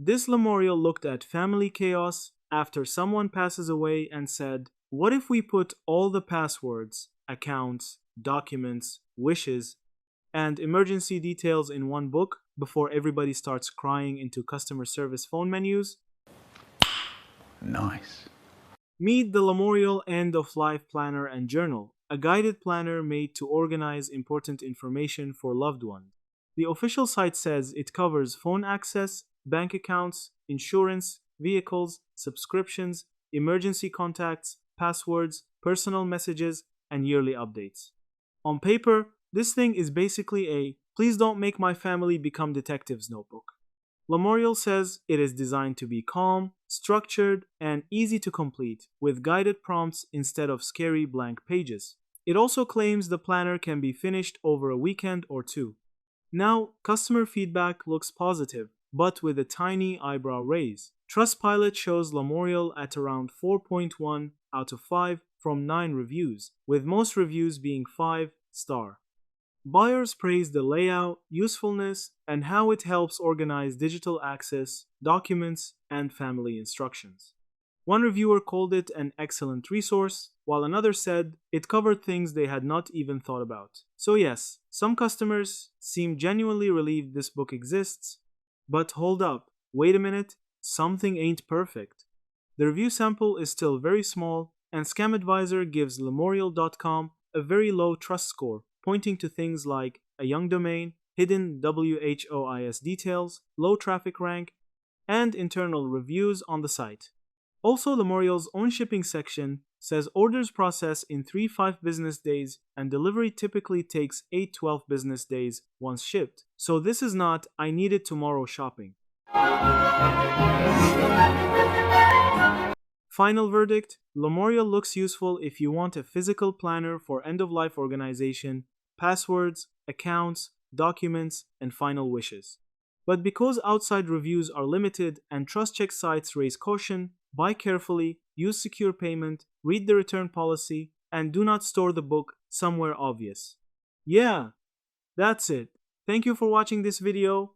This Lamorial looked at family chaos after someone passes away and said, what if we put all the passwords, accounts, documents, wishes, and emergency details in one book before everybody starts crying into customer service phone menus? Nice. Meet the Lamorial End of Life Planner and Journal, a guided planner made to organize important information for loved ones. The official site says it covers phone access, bank accounts, insurance, vehicles, subscriptions, emergency contacts, passwords, personal messages, and yearly updates. On paper, this thing is basically a please don't make my family become detectives notebook. Lamorial says it is designed to be calm, structured, and easy to complete, with guided prompts instead of scary blank pages. It also claims the planner can be finished over a weekend or two. Now, customer feedback looks positive, but with a tiny eyebrow raise. Trustpilot shows Lamorial at around 4.1 out of 5 from 9 reviews, with most reviews being 5-star. Buyers praise the layout, usefulness, and how it helps organize digital access, documents, and family instructions. One reviewer called it an excellent resource, while another said it covered things they had not even thought about. So, yes, some customers seem genuinely relieved this book exists, but hold up, wait a minute, something ain't perfect. The review sample is still very small, and ScamAdvisor gives Lamorial.com a very low trust score, pointing to things like a young domain, hidden WHOIS details, low traffic rank, and internal reviews on the site. Also, Lamorial's own shipping section says orders process in 3-5 business days and delivery typically takes 8-12 business days once shipped. So this is not I need it tomorrow shopping. Final verdict, Lamorial looks useful if you want a physical planner for end-of-life organization, passwords, accounts, documents, and final wishes. But because outside reviews are limited and trust check sites raise caution, buy carefully, use secure payment, read the return policy, and do not store the book somewhere obvious. Yeah, that's it. Thank you for watching this video.